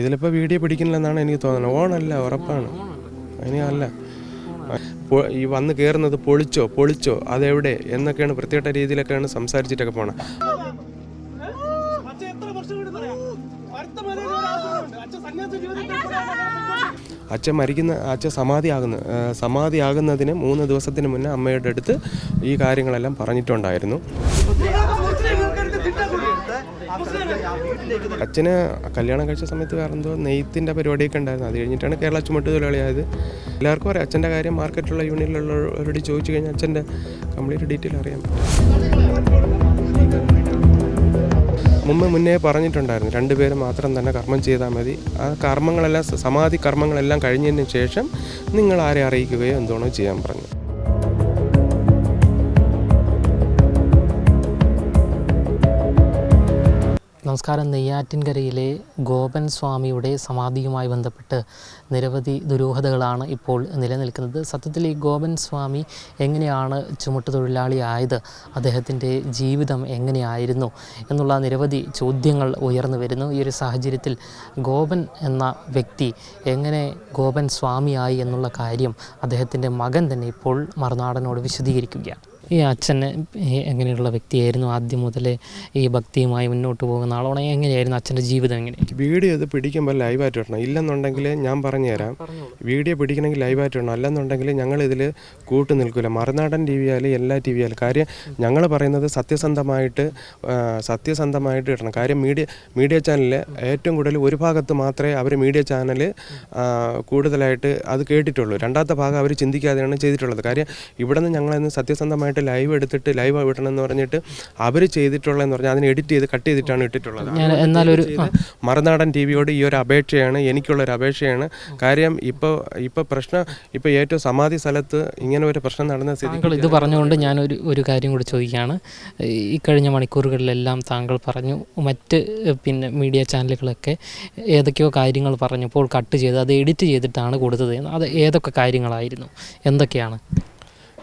ഇതിലിപ്പോൾ വീഡിയോ പിടിക്കുന്നില്ലെന്നാണ് എനിക്ക് തോന്നുന്നത്. ഓണല്ല, ഉറപ്പാണ്. അതിനല്ല ഈ വന്ന് കയറുന്നത് പൊളിച്ചോ അതെവിടെ എന്നൊക്കെയാണ് പ്രത്യേക രീതിയിലൊക്കെയാണ് സംസാരിച്ചിട്ടൊക്കെ പോകണം. അച്ഛൻ സമാധിയാകുന്നതിന് 3 ദിവസത്തിന് മുന്നേ അമ്മയുടെ അടുത്ത് ഈ കാര്യങ്ങളെല്ലാം പറഞ്ഞിട്ടുണ്ടായിരുന്നു. അച്ഛന് കല്യാണം കഴിച്ച സമയത്ത് വേറെ എന്തോ നെയ്ത്തിൻ്റെ പരിപാടിയൊക്കെ ഉണ്ടായിരുന്നു. അത് കഴിഞ്ഞിട്ടാണ് കേരള ചുമട്ടുതൊഴിലാളിയായത്. എല്ലാവർക്കും അറിയാം അച്ഛൻ്റെ കാര്യം. മാർക്കറ്റിലുള്ള യൂണിയനിലുള്ളവരോട് ചോദിച്ചു കഴിഞ്ഞാൽ അച്ഛൻ്റെ കംപ്ലീറ്റ് ഡീറ്റെയിൽ അറിയാം. മുന്നേ പറഞ്ഞിട്ടുണ്ടായിരുന്നു 2 പേര് മാത്രം തന്നെ കർമ്മം ചെയ്താൽ മതി. ആ കർമ്മങ്ങളെല്ലാം സമാധി കർമ്മങ്ങളെല്ലാം കഴിഞ്ഞതിന് ശേഷം നിങ്ങൾ ആരെ അറിയിക്കുകയോ എന്തോണോ ചെയ്യാൻ പറഞ്ഞു. നമസ്കാരം. നെയ്യാറ്റിൻകരയിലെ ഗോപൻ സ്വാമിയുടെ സമാധിയുമായി ബന്ധപ്പെട്ട് നിരവധി ദുരൂഹതകളാണ് ഇപ്പോൾ നിലനിൽക്കുന്നത്. സത്യത്തിൽ ഈ ഗോപൻ സ്വാമി എങ്ങനെയാണ് ചുമട്ടുതൊഴിലാളിയായത്, അദ്ദേഹത്തിൻ്റെ ജീവിതം എങ്ങനെയായിരുന്നു എന്നുള്ള നിരവധി ചോദ്യങ്ങൾ ഉയർന്നു വരുന്നു. ഈ ഒരു സാഹചര്യത്തിൽ ഗോപൻ എന്ന വ്യക്തി എങ്ങനെ ഗോപൻ സ്വാമിയായി എന്നുള്ള കാര്യം അദ്ദേഹത്തിൻ്റെ മകൻ തന്നെ ഇപ്പോൾ മറുനാടനോട് വിശദീകരിക്കുകയാണ്. ഈ അച്ഛന് എങ്ങനെയുള്ള വ്യക്തിയായിരുന്നു? ആദ്യം മുതലേ ഈ ഭക്തിയുമായി മുന്നോട്ട് പോകുന്ന ആളോടെ എങ്ങനെയായിരുന്നു അച്ഛൻ്റെ ജീവിതം? എങ്ങനെ? വീഡിയോ ഇത് പിടിക്കുമ്പോൾ ലൈവായിട്ട് ഇടണം. ഇല്ലെന്നുണ്ടെങ്കിൽ ഞാൻ പറഞ്ഞുതരാം. വീഡിയോ പിടിക്കണമെങ്കിൽ ലൈവായിട്ട് ഇടണം. അല്ലെന്നുണ്ടെങ്കിൽ ഞങ്ങളിതിൽ കൂട്ടു നിൽക്കില്ല. മറുനാടൻ ടി വി ആയാലും എല്ലാ ടി വി ആയാലും കാര്യം ഞങ്ങൾ പറയുന്നത് സത്യസന്ധമായിട്ട് ഇടണം. കാര്യം മീഡിയ ചാനലിൽ ഏറ്റവും കൂടുതൽ ഒരു ഭാഗത്ത് മാത്രമേ അവർ മീഡിയ ചാനൽ കൂടുതലായിട്ട് അത് കേട്ടിട്ടുള്ളൂ. രണ്ടാമത്തെ ഭാഗം അവർ ചിന്തിക്കാതെയാണ് ചെയ്തിട്ടുള്ളത്. കാര്യം ഇവിടെ നിന്ന് ഞങ്ങളന്ന് സത്യസന്ധമായിട്ട് ലൈവ് എടുത്തിട്ട് ലൈവ് വിടണമെന്ന് പറഞ്ഞിട്ട് അവർ ചെയ്തിട്ടുള്ളതെന്ന് പറഞ്ഞാൽ അതിന് എഡിറ്റ് ചെയ്ത് കട്ട് ചെയ്തിട്ടാണ് ഇട്ടിട്ടുള്ളത്. മറുനാടൻ ടി വിയോട് ഈ ഒരു അപേക്ഷയാണ്, എനിക്കുള്ളൊരു അപേക്ഷയാണ്. കാര്യം ഇപ്പോൾ പ്രശ്നം ഏറ്റവും സമാധി സ്ഥലത്ത് ഇങ്ങനെ ഒരു പ്രശ്നം നടന്ന താങ്കൾ ഇത് പറഞ്ഞുകൊണ്ട് ഞാൻ ഒരു കാര്യം കൂടി ചോദിക്കുകയാണ്. ഈ കഴിഞ്ഞ മണിക്കൂറുകളിലെല്ലാം താങ്കൾ പറഞ്ഞു മറ്റ് മീഡിയ ചാനലുകളൊക്കെ ഏതൊക്കെയോ കാര്യങ്ങൾ പറഞ്ഞപ്പോൾ കട്ട് ചെയ്ത് അത് എഡിറ്റ് ചെയ്തിട്ടാണ് കൊടുത്തത്. അത് ഏതൊക്കെ കാര്യങ്ങളായിരുന്നു, എന്തൊക്കെയാണ്?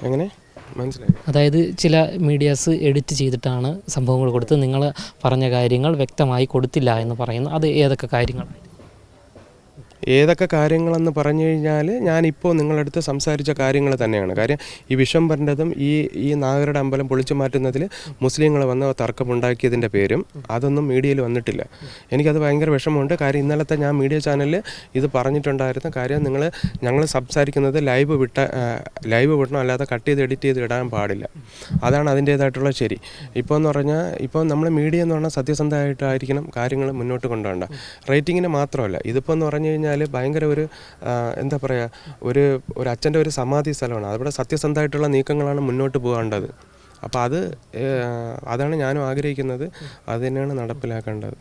എങ്ങനെ മനസ്സിലായി? അതായത് ചില മീഡിയാസ് എഡിറ്റ് ചെയ്തിട്ടാണ് സംഭവങ്ങൾ കൊടുത്ത് നിങ്ങൾ പറഞ്ഞ കാര്യങ്ങൾ വ്യക്തമായി കൊടുത്തില്ല എന്ന് പറയുന്നു. അത് ഏതൊക്കെ കാര്യങ്ങളെന്ന് പറഞ്ഞു കഴിഞ്ഞാൽ ഞാനിപ്പോൾ നിങ്ങളടുത്ത് സംസാരിച്ച കാര്യങ്ങൾ തന്നെയാണ്. കാര്യം ഈ വിശ്വംഭരൻ്റെതും ഈ നാഗരുടെ അമ്പലം പൊളിച്ചു മാറ്റുന്നതിൽ മുസ്ലിങ്ങൾ വന്ന് തർക്കമുണ്ടാക്കിയതിൻ്റെ പേരും അതൊന്നും മീഡിയയിൽ വന്നിട്ടില്ല. എനിക്കത് ഭയങ്കര വിഷമമുണ്ട്. കാര്യം ഇന്നലത്തെ ഞാൻ മീഡിയ ചാനലിൽ ഇത് പറഞ്ഞിട്ടുണ്ടായിരുന്നു. കാര്യം ഞങ്ങൾ സംസാരിക്കുന്നത് ലൈവ് വിടണം, അല്ലാതെ കട്ട് ചെയ്ത് എഡിറ്റ് ചെയ്ത് ഇടാൻ പാടില്ല. അതാണ് അതിൻ്റേതായിട്ടുള്ള ശരി. ഇപ്പോൾ എന്ന് പറഞ്ഞാൽ നമ്മൾ മീഡിയ എന്ന് പറഞ്ഞാൽ സത്യസന്ധമായിട്ടായിരിക്കണം കാര്യങ്ങൾ മുന്നോട്ട് കൊണ്ടുപോകേണ്ട. റേറ്റിങ്ങിന് മാത്രമല്ല, ഇതിപ്പോൾ എന്ന് പറഞ്ഞു കഴിഞ്ഞാൽ ഭയങ്കര ഒരു എന്താ പറയുക, ഒരു അച്ഛൻ്റെ ഒരു സമാധി സ്ഥലമാണ്. അവിടെ സത്യസന്ധമായിട്ടുള്ള നീക്കങ്ങളാണ് മുന്നോട്ട് പോകേണ്ടത്. അപ്പോൾ അതാണ് ഞാനും ആഗ്രഹിക്കുന്നത്. അത് തന്നെയാണ് നടപ്പിലാക്കേണ്ടത്.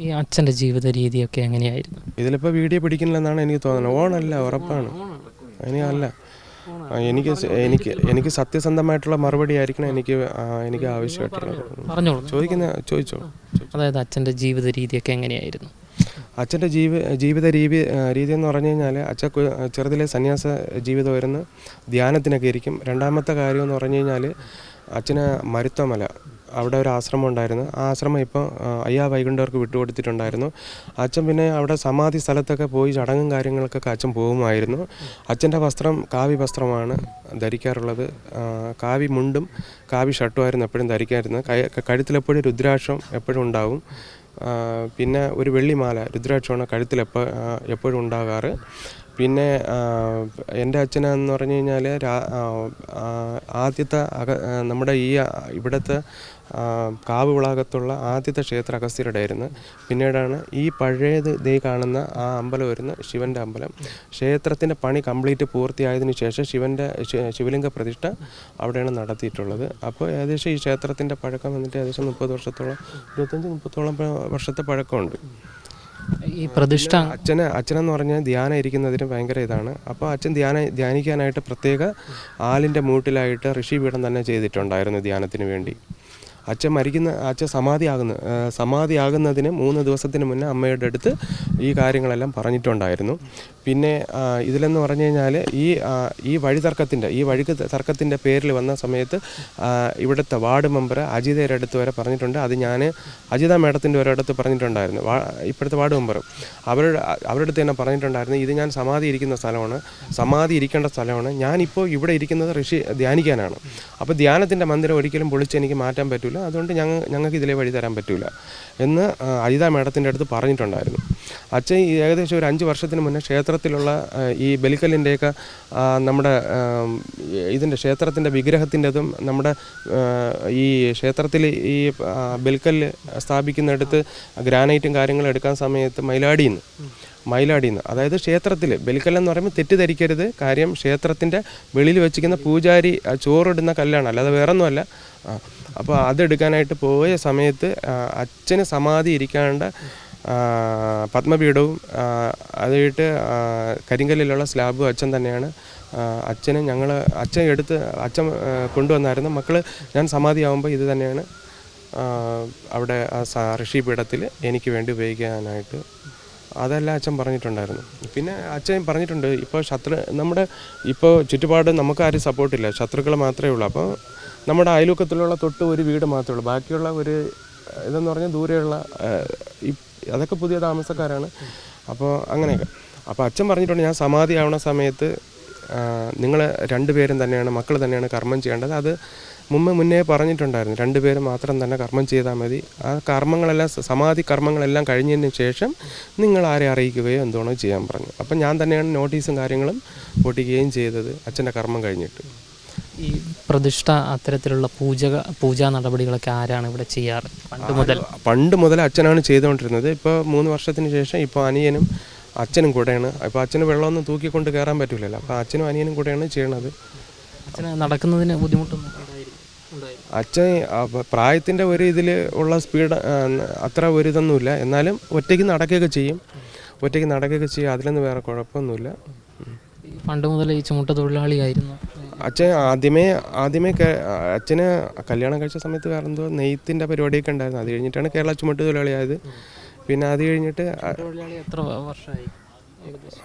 ഈ അച്ഛൻ്റെ ജീവിത രീതിയൊക്കെ എങ്ങനെയായിരുന്നു? ഇതിലിപ്പോൾ വീഡിയോ പിടിക്കുന്നില്ലെന്നാണ് എനിക്ക് തോന്നുന്നത്. ഓണല്ല, ഉറപ്പാണ്. അതിനല്ല എനിക്ക് സത്യസന്ധമായിട്ടുള്ള മറുപടി ആയിരിക്കണം എനിക്ക് ആവശ്യമായിട്ടുള്ളത്. ചോദിച്ചോ. അതായത് അച്ഛൻ്റെ ജീവിത രീതിയൊക്കെ എങ്ങനെയായിരുന്നു? അച്ഛൻ്റെ ജീവിത രീതി എന്ന് പറഞ്ഞു കഴിഞ്ഞാൽ അച്ഛൻ ചെറുതിലെ സന്യാസ ജീവിതമായിരുന്നു. ധ്യാനത്തിനൊക്കെ ഇരിക്കും. രണ്ടാമത്തെ കാര്യം എന്ന് പറഞ്ഞു കഴിഞ്ഞാൽ അച്ഛന് മരുത്വമല അവിടെ ഒരു ആശ്രമം ഉണ്ടായിരുന്നു. ആ ആശ്രമം ഇപ്പോൾ അയ്യാ വൈകുണ്ഠർക്ക് വിട്ടുകൊടുത്തിട്ടുണ്ടായിരുന്നു. അച്ഛൻ പിന്നെ അവിടെ സമാധി സ്ഥലത്തൊക്കെ പോയി ചടങ്ങും കാര്യങ്ങൾക്കൊക്കെ അച്ഛൻ പോകുമായിരുന്നു. അച്ഛൻ്റെ വസ്ത്രം കാവി വസ്ത്രമാണ് ധരിക്കാറുള്ളത്. കാവി മുണ്ടും കാവി ഷർട്ടുമായിരുന്നു എപ്പോഴും ധരിക്കാറുള്ളത്. കഴുത്തിലെപ്പോഴും രുദ്രാക്ഷം എപ്പോഴും ഉണ്ടാവും. പിന്നെ ഒരു വെള്ളിമാല രുദ്രാക്ഷമാണ് കഴുത്തിൽ എപ്പോഴും ഉണ്ടാകാറ്. പിന്നെ എൻ്റെ അച്ഛനെന്ന് പറഞ്ഞു കഴിഞ്ഞാൽ ആദ്യത്തെ നമ്മുടെ ഇവിടുത്തെ കാവ് വിളാകത്തുള്ള ആദ്യത്തെ ക്ഷേത്രം അഗസ്ത്യരുടെ ആയിരുന്നു. പിന്നീടാണ് ഈ പഴയത് കാണുന്ന ആ അമ്പലം വരുന്ന ശിവൻ്റെ അമ്പലം. ക്ഷേത്രത്തിൻ്റെ പണി കംപ്ലീറ്റ് പൂർത്തിയായതിനു ശേഷം ശിവലിംഗ പ്രതിഷ്ഠ അവിടെയാണ് നടത്തിയിട്ടുള്ളത്. അപ്പോൾ ഏകദേശം ഈ ക്ഷേത്രത്തിൻ്റെ പഴക്കം വന്നിട്ട് ഏകദേശം 25-30 വർഷത്തെ പഴക്കമുണ്ട്. ഈ പ്രതിഷ്ഠ അച്ഛനെന്ന് പറഞ്ഞാൽ ധ്യാനം ഇരിക്കുന്നതിന് ഭയങ്കര ഇതാണ്. അപ്പോൾ അച്ഛൻ ധ്യാനിക്കാനായിട്ട് പ്രത്യേക ആലിൻ്റെ മൂട്ടിലായിട്ട് ഋഷിപീഠം തന്നെ ചെയ്തിട്ടുണ്ടായിരുന്നു ധ്യാനത്തിന് വേണ്ടി. അച്ഛൻ സമാധിയാകുന്നതിന് 3 ദിവസത്തിന് മുന്നേ അമ്മയുടെ അടുത്ത് ഈ കാര്യങ്ങളെല്ലാം പറഞ്ഞിട്ടുണ്ടായിരുന്നു. പിന്നെ ഇതിലെന്ന് പറഞ്ഞു കഴിഞ്ഞാൽ ഈ വഴി തർക്കത്തിൻ്റെ പേരിൽ വന്ന സമയത്ത് ഇവിടുത്തെ വാർഡ് മെമ്പർ അജിതയുടെ അടുത്ത് വരെ പറഞ്ഞിട്ടുണ്ട്. അത് ഞാൻ അജിത മേഡത്തിൻ്റെ ഒരിടത്ത് പറഞ്ഞിട്ടുണ്ടായിരുന്നു, ഇപ്പോഴത്തെ വാർഡ് മെമ്പർ. അവരുടെ അടുത്ത് തന്നെ പറഞ്ഞിട്ടുണ്ടായിരുന്നു, ഇത് ഞാൻ സമാധി ഇരിക്കേണ്ട സ്ഥലമാണ്. ഞാനിപ്പോൾ ഇവിടെ ഇരിക്കുന്നത് ഋഷി ധ്യാനിക്കാനാണ്. അപ്പോൾ ധ്യാനത്തിൻ്റെ മന്ദിരം ഒരിക്കലും പൊളിച്ച് എനിക്ക് മാറ്റാൻ പറ്റില്ല, അതുകൊണ്ട് ഞങ്ങൾക്ക് ഇതിലെ വഴി തരാൻ പറ്റില്ല എന്ന് അജിത മേഡത്തിൻ്റെ അടുത്ത് പറഞ്ഞിട്ടുണ്ടായിരുന്നു. അച്ഛൻ ഏകദേശം ഒരു 5 വർഷത്തിന് മുന്നേ ക്ഷേത്രത്തിലുള്ള ഈ ബലിക്കല്ലിൻ്റെയൊക്കെ നമ്മുടെ ഇതിൻ്റെ ക്ഷേത്രത്തിൻ്റെ വിഗ്രഹത്തിൻ്റെതും നമ്മുടെ ഈ ക്ഷേത്രത്തിൽ ഈ ബലിക്കല്ല് സ്ഥാപിക്കുന്നിടത്ത് ഗ്രാനൈറ്റും കാര്യങ്ങളും എടുക്കാൻ സമയത്ത് മയിലാടിയിൽ നിന്ന്, അതായത് ക്ഷേത്രത്തിൽ ബലിക്കല്ലെന്ന് പറയുമ്പോൾ തെറ്റിദ്ധരിക്കരുത്. കാര്യം ക്ഷേത്രത്തിൻ്റെ വെളിയിൽ വെച്ചിരിക്കുന്ന പൂജാരി ചോറിടുന്ന കല്ലാണ്, അല്ലാതെ വേറൊന്നുമല്ല. അപ്പോൾ അതെടുക്കാനായിട്ട് പോയ സമയത്ത് അച്ഛന് സമാധി ഇരിക്കാണ്ട പത്മപീഠവും അതായിട്ട് കരിങ്കല്ലിലുള്ള സ്ലാബും അച്ഛൻ തന്നെയാണ്. അച്ഛൻ കൊണ്ടുവന്നായിരുന്നു. മക്കൾ ഞാൻ സമാധിയാവുമ്പോൾ ഇത് തന്നെയാണ് അവിടെ ഋഷിപീഠത്തിൽ എനിക്ക് വേണ്ടി ഉപയോഗിക്കാനായിട്ട്. അതെല്ലാം അച്ഛൻ പറഞ്ഞിട്ടുണ്ടായിരുന്നു. പിന്നെ അച്ഛൻ പറഞ്ഞിട്ടുണ്ട്, ഇപ്പോൾ ചുറ്റുപാട് നമുക്കാരും സപ്പോർട്ടില്ല, ശത്രുക്കൾ മാത്രമേ ഉള്ളൂ. അപ്പോൾ നമ്മുടെ അയൽവക്കത്തിലുള്ള തൊട്ട് ഒരു വീട് മാത്രമേ ഉള്ളൂ, ബാക്കിയുള്ള ഒരു ഇതെന്ന് പറഞ്ഞാൽ ദൂരെയുള്ള അതൊക്കെ പുതിയ താമസക്കാരാണ്. അപ്പോൾ അങ്ങനെയൊക്കെ. അപ്പോൾ അച്ഛൻ പറഞ്ഞിട്ടുണ്ട്, ഞാൻ സമാധി ആവുന്ന സമയത്ത് നിങ്ങൾ 2 പേരും തന്നെയാണ്, മക്കൾ തന്നെയാണ് കർമ്മം ചെയ്യേണ്ടത്. അത് മുന്നേ പറഞ്ഞിട്ടുണ്ടായിരുന്നു, 2 പേര് മാത്രം തന്നെ കർമ്മം ചെയ്താൽ മതി. ആ സമാധി കർമ്മങ്ങളെല്ലാം കഴിഞ്ഞതിന് ശേഷം നിങ്ങൾ ആരെ അറിയിക്കുകയോ എന്തോണോ ചെയ്യാൻ പറഞ്ഞു. അപ്പം ഞാൻ തന്നെയാണ് നോട്ടീസും കാര്യങ്ങളും പൊട്ടിക്കുകയും ചെയ്തത് അച്ഛൻ്റെ കർമ്മം കഴിഞ്ഞിട്ട്. ഈ പ്രതിഷ്ഠ അത്തരത്തിലുള്ള പൂജാ നടപടികളൊക്കെ ആരാണ് ഇവിടെ ചെയ്യാറ്? പണ്ട് മുതൽ അച്ഛനാണ് ചെയ്തുകൊണ്ടിരുന്നത്. ഇപ്പോൾ 3 വർഷത്തിന് ശേഷം ഇപ്പോൾ അനിയനും അച്ഛനും കൂടെയാണ്. ഇപ്പോൾ അച്ഛന് വെള്ളമൊന്നും തൂക്കിക്കൊണ്ട് കയറാൻ പറ്റില്ലല്ലോ, അപ്പോൾ അച്ഛനും അനിയനും കൂടെയാണ് ചെയ്യണത്. അച്ഛന് നടക്കുന്നതിന് ബുദ്ധിമുട്ടൊന്നും അച്ഛൻ പ്രായത്തിൻ്റെ ഒരു ഇതിൽ ഉള്ള സ്പീഡ് അത്ര ഒരു ഇതൊന്നുമില്ല, എന്നാലും ഒറ്റയ്ക്ക് നടക്കുകയൊക്കെ ചെയ്യും. അതിലൊന്നും വേറെ കുഴപ്പമൊന്നുമില്ല. പണ്ട് മുതൽ ഈ ചുമട്ട് തൊഴിലാളിയായിരുന്നു അച്ഛൻ. ആദ്യമേ അച്ഛന് കല്യാണം കഴിച്ച സമയത്ത് വേറെ എന്തോ നെയ്ത്തിൻ്റെ പരിപാടിയൊക്കെ ഉണ്ടായിരുന്നു. അത് കഴിഞ്ഞിട്ടാണ് കേരള ചുമട്ട് തൊഴിലാളിയായത്. പിന്നെ അത് കഴിഞ്ഞിട്ട് എത്ര വർഷമായി?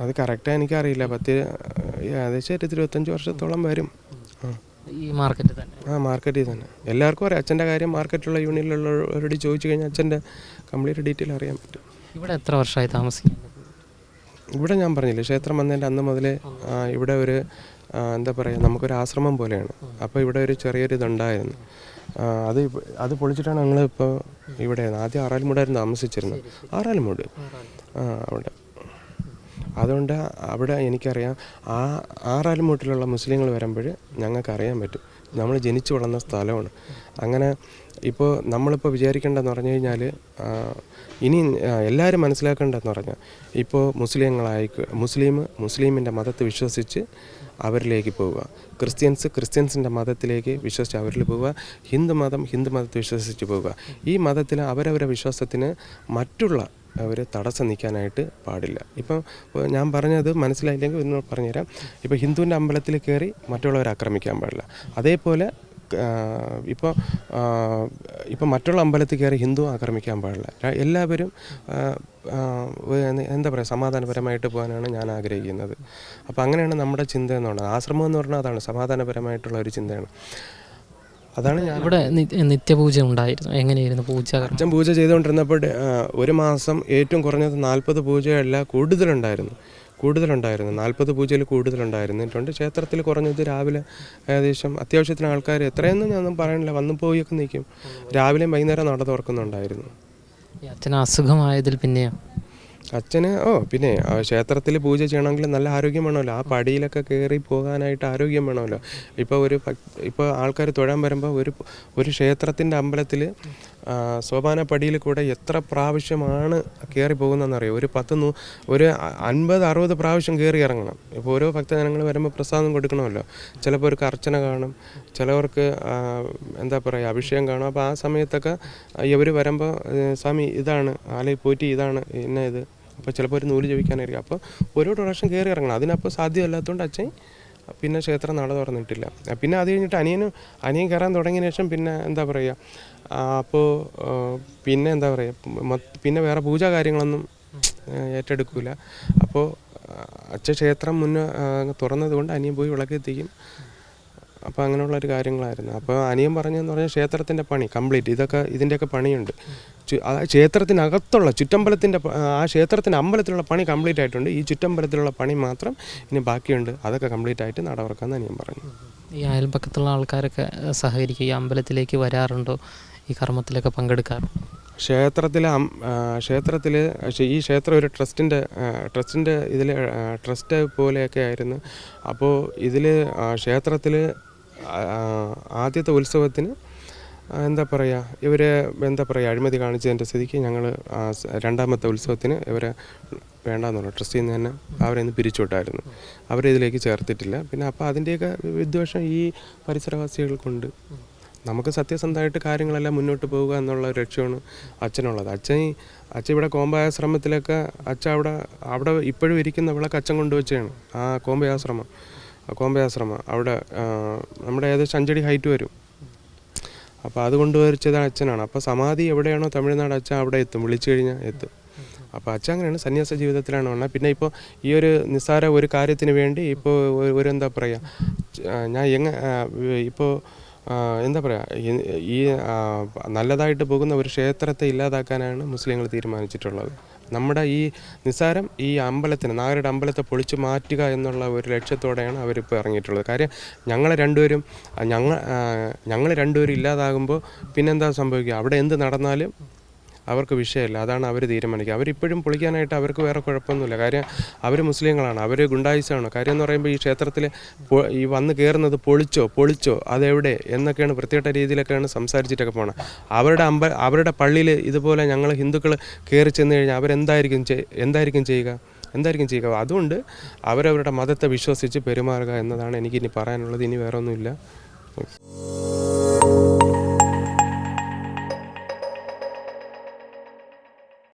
അത് കറക്റ്റായി എനിക്കറിയില്ല, ഏകദേശം 25 വർഷത്തോളം വരും. ഈ മാർക്കറ്റിൽ തന്നെ? മാർക്കറ്റിൽ തന്നെ. എല്ലാവർക്കും അറിയാം അച്ഛൻ്റെ കാര്യം. മാർക്കറ്റിലുള്ള യൂണിയനിലുള്ളവരോട് ചോദിച്ചു കഴിഞ്ഞാൽ അച്ഛൻ്റെ കംപ്ലീറ്റ് ഡീറ്റെയിൽ അറിയാൻ പറ്റും. ഇവിടെ എത്ര വർഷമായി താമസിക്കുന്നത്? ഇവിടെ ഞാൻ പറഞ്ഞില്ലേ, ക്ഷേത്രം വന്നതിൻ്റെ അന്ന് മുതലേ ഇവിടെ ഒരു എന്താ പറയുക, നമുക്കൊരു ആശ്രമം പോലെയാണ്. അപ്പോൾ ഇവിടെ ഒരു ചെറിയൊരു ഇതുണ്ടായിരുന്നു. അത് പൊളിച്ചിട്ടാണ് ഞങ്ങളിപ്പോൾ ഇവിടെ. ആദ്യം ആറാലുമൂടായിരുന്നു താമസിച്ചിരുന്നത്. ആറാലുമൂട് അവിടെ. അതുകൊണ്ട് അവിടെ എനിക്കറിയാം, ആറാലുമൂട്ടിലുള്ള മുസ്ലിങ്ങൾ വരുമ്പോൾ ഞങ്ങൾക്കറിയാൻ പറ്റും, നമ്മൾ ജനിച്ചു വളർന്ന സ്ഥലമാണ്. അങ്ങനെ ഇപ്പോൾ നമ്മളിപ്പോൾ വിചാരിക്കേണ്ടതെന്ന് പറഞ്ഞു കഴിഞ്ഞാൽ, ഇനി എല്ലാവരും മനസ്സിലാക്കേണ്ടതെന്ന് പറഞ്ഞാൽ, ഇപ്പോൾ മുസ്ലിമിൻ്റെ മതത്തെ വിശ്വസിച്ച് അവരിലേക്ക് പോവുക, ക്രിസ്ത്യൻസിൻ്റെ മതത്തിലേക്ക് വിശ്വസിച്ച് അവരിൽ പോവുക, ഹിന്ദു മതത്തെ വിശ്വസിച്ച് പോവുക. ഈ മതത്തിൽ അവരവരുടെ വിശ്വാസത്തിന് അവർ തടസ്സം നിൽക്കാനായിട്ട് പാടില്ല. ഇപ്പം ഞാൻ പറഞ്ഞത് മനസ്സിലായില്ലെങ്കിൽ ഒന്ന് പറഞ്ഞുതരാം. ഇപ്പോൾ ഹിന്ദുവിൻ്റെ അമ്പലത്തിൽ കയറി മറ്റുള്ളവരെ ആക്രമിക്കാൻ പാടില്ല. അതേപോലെ ഇപ്പോൾ മറ്റുള്ള അമ്പലത്തിൽ കയറി ഹിന്ദു ആക്രമിക്കാൻ പാടില്ല. എല്ലാവരും എന്താ പറയുക, സമാധാനപരമായിട്ട് പോകാനാണ് ഞാൻ ആഗ്രഹിക്കുന്നത്. അപ്പോൾ അങ്ങനെയാണ് നമ്മുടെ ചിന്ത എന്നുള്ളത്. ആശ്രമം എന്ന് പറഞ്ഞാൽ അതാണ്, സമാധാനപരമായിട്ടുള്ള ഒരു ചിന്തയാണ്. അതാണ് ഞാൻ. ഇവിടെ നിത്യപൂജ ഉണ്ടായിരുന്നു. എങ്ങനെയായിരുന്നു പൂജ? അച്ഛൻ പൂജ ചെയ്തുകൊണ്ടിരുന്നപ്പോൾ ഒരു മാസം ഏറ്റവും കുറഞ്ഞത് 40 പൂജയല്ല കൂടുതലുണ്ടായിരുന്നു. 40 പൂജയിൽ കൂടുതലുണ്ടായിരുന്നിട്ടുണ്ട്. ക്ഷേത്രത്തിൽ കുറഞ്ഞത് രാവിലെ ഏകദേശം അത്യാവശ്യത്തിന് ആൾക്കാർ, എത്രയൊന്നും ഞാനൊന്നും പറയണില്ല, വന്നു പോയൊക്കെ നിൽക്കും. രാവിലെയും വൈകുന്നേരം നട തുറക്കുന്നുണ്ടായിരുന്നു. അച്ഛന് അസുഖമായതിൽ പിന്നെയോ? അച്ഛന് പിന്നെ ക്ഷേത്രത്തിൽ പൂജ ചെയ്യണമെങ്കിൽ നല്ല ആരോഗ്യം വേണമല്ലോ. ആ പടിയിലൊക്കെ കയറി പോകാനായിട്ട് ആരോഗ്യം വേണമല്ലോ. ഇപ്പോൾ ആൾക്കാർ തൊഴാൻ വരുമ്പോൾ ഒരു ക്ഷേത്രത്തിൻ്റെ അമ്പലത്തിൽ സോപാന പടിയിൽ കൂടെ എത്ര പ്രാവശ്യമാണ് കയറി പോകുന്നതെന്നറിയോ? ഒരു 50-60 പ്രാവശ്യം കയറി ഇറങ്ങണം. ഇപ്പോൾ ഓരോ ഭക്തജനങ്ങൾ വരുമ്പോൾ പ്രസാദം കൊടുക്കണമല്ലോ. ചിലപ്പോൾ ഒരു അർച്ചന കാണും, ചിലവർക്ക് എന്താ പറയുക, അഭിഷേകം കാണും. അപ്പോൾ ആ സമയത്തൊക്കെ ഇവർ വരുമ്പോൾ സ്വാമി ഇതാണ്, അല്ലെങ്കിൽ പോറ്റി ഇതാണ്, ഇന്ന ഇത്. അപ്പോൾ ചിലപ്പോൾ ഒരു നൂല് ജപിക്കാനായിരിക്കും. അപ്പോൾ ഓരോ പ്രാവശ്യം കയറി ഇറങ്ങണം. അതിനപ്പോൾ സാധ്യമല്ലാത്തതുകൊണ്ട് അച്ഛൻ പിന്നെ ക്ഷേത്രം നട തുറന്നിട്ടില്ല. പിന്നെ അത് കഴിഞ്ഞിട്ട് അനിയൻ കയറാൻ തുടങ്ങിയ ശേഷം പിന്നെ എന്താ പറയുക, അപ്പോൾ പിന്നെ എന്താ പറയുക, പിന്നെ വേറെ പൂജാ കാര്യങ്ങളൊന്നും ഏറ്റെടുക്കില്ല. അപ്പോൾ അച്ഛൻ ക്ഷേത്രം മുന്നേ തുറന്നത് കൊണ്ട് അനിയൻ പോയി വിളക്കെത്തിക്കും. അപ്പോൾ അങ്ങനെയുള്ളൊരു കാര്യങ്ങളായിരുന്നു. അപ്പോൾ അനിയൻ പറഞ്ഞതെന്ന് പറഞ്ഞാൽ ക്ഷേത്രത്തിൻ്റെ പണി കംപ്ലീറ്റ് ഇതിൻ്റെയൊക്കെ പണിയുണ്ട്. ആ ക്ഷേത്രത്തിനകത്തുള്ള ചുറ്റമ്പലത്തിൻ്റെ ആ ക്ഷേത്രത്തിൻ്റെ അമ്പലത്തിലുള്ള പണി കംപ്ലീറ്റ് ആയിട്ടുണ്ട്. ഈ ചുറ്റമ്പലത്തിലുള്ള പണി മാത്രം ഇനി ബാക്കിയുണ്ട്. അതൊക്കെ കംപ്ലീറ്റ് ആയിട്ട് നട തുറക്കാമെന്ന് അനിയൻ പറഞ്ഞു. ഈ അയൽപക്കത്തുള്ള ആൾക്കാരൊക്കെ സഹകരിക്കുക, ഈ അമ്പലത്തിലേക്ക് വരാറുണ്ടോ, ഈ കർമ്മത്തിലൊക്കെ പങ്കെടുക്കാറുണ്ടോ? ക്ഷേത്രത്തിൽ ഈ ക്ഷേത്രം ഒരു ട്രസ്റ്റിൻ്റെ ഇതിൽ ട്രസ്റ്റ് പോലെയൊക്കെ ആയിരുന്നു. അപ്പോൾ ഇതിൽ ക്ഷേത്രത്തിൽ ആദ്യത്തെ ഉത്സവത്തിന് എന്താ പറയുക, അഴിമതി കാണിച്ചതിൻ്റെ സ്ഥിതിക്ക് ഞങ്ങൾ രണ്ടാമത്തെ ഉത്സവത്തിന് ഇവരെ വേണ്ടാന്നുള്ള ട്രസ്റ്റിൽ നിന്ന് തന്നെ അവരെ ഇന്ന് പിരിച്ചുവിട്ടായിരുന്നു. അവരിതിലേക്ക് ചേർത്തിട്ടില്ല. പിന്നെ അപ്പോൾ അതിൻ്റെയൊക്കെ വിദ്വേഷം ഈ പരിസരവാസികൾക്കുണ്ട്. നമുക്ക് സത്യസന്ധമായിട്ട് കാര്യങ്ങളെല്ലാം മുന്നോട്ട് പോവുക എന്നുള്ള ഒരു ലക്ഷ്യമാണ് അച്ഛനുള്ളത്. അച്ഛൻ ഇവിടെ കോമ്പാശ്രമത്തിലൊക്കെ അച്ഛൻ അവിടെ ഇപ്പോഴും ഇരിക്കുന്ന വിളക്ക് അച്ഛൻ കൊണ്ടുവച്ചാണ്. ആ കോമ്പയാശ്രമം അവിടെ നമ്മുടെ ഏകദേശം 5 അടി ഹൈറ്റ് വരും. അപ്പോൾ അത് കൊണ്ടുവച്ചത് അച്ഛനാണ്. അപ്പോൾ സമാധി എവിടെയാണോ തമിഴ്നാട്, അച്ഛൻ അവിടെ എത്തും, വിളിച്ചു കഴിഞ്ഞാൽ എത്തും. അപ്പോൾ അച്ഛൻ അങ്ങനെയാണ്, സന്യാസ ജീവിതത്തിലാണ് വന്നത്. പിന്നെ ഇപ്പോൾ ഈ ഒരു നിസ്സാര ഒരു കാര്യത്തിന് വേണ്ടി ഇപ്പോൾ ഒരു എന്താ പറയുക, ഞാൻ ഇപ്പോൾ എന്താ പറയുക, ഈ നല്ലതായിട്ട് പോകുന്ന ഒരു ക്ഷേത്രത്തെ ഇല്ലാതാക്കാനാണ് മുസ്ലിങ്ങൾ തീരുമാനിച്ചിട്ടുള്ളത്. നമ്മുടെ ഈ നിസ്സാരം ഈ അമ്പലത്തിന്, നാഗരുടെ അമ്പലത്തെ പൊളിച്ചു മാറ്റുക എന്നുള്ള ഒരു ലക്ഷ്യത്തോടെയാണ് അവരിപ്പോൾ ഇറങ്ങിയിട്ടുള്ളത്. കാര്യം ഞങ്ങൾ രണ്ടുപേരും ഇല്ലാതാകുമ്പോൾ പിന്നെന്താ സംഭവിക്കുക, അവിടെ എന്ത് നടന്നാലും അവർക്ക് വിഷയമില്ല. അതാണ് അവർ തീരുമാനിക്കുക. അവരിപ്പോഴും പൊളിക്കാനായിട്ട് അവർക്ക് വേറെ കുഴപ്പമൊന്നുമില്ല. കാര്യം അവർ മുസ്ലിങ്ങളാണ്, അവർ ഗുണ്ടായിസാണ്. കാര്യം എന്ന് പറയുമ്പോൾ ഈ ക്ഷേത്രത്തിൽ ഈ വന്ന് കയറുന്നത് പൊളിച്ചോ അതെവിടെ എന്നൊക്കെയാണ് വൃത്തികെട്ട രീതിയിലൊക്കെയാണ് സംസാരിച്ചിട്ടൊക്കെ പോകണം. അവരുടെ പള്ളിയിൽ ഇതുപോലെ ഞങ്ങൾ ഹിന്ദുക്കൾ കയറി ചെന്ന് കഴിഞ്ഞാൽ അവരെന്തായിരിക്കും ചെയ്യുക. അതുകൊണ്ട് അവരവരുടെ മതത്തെ വിശ്വസിച്ച് പെരുമാറുക എന്നതാണ് എനിക്കിനി പറയാനുള്ളത്. ഇനി വേറെ ഒന്നുമില്ല.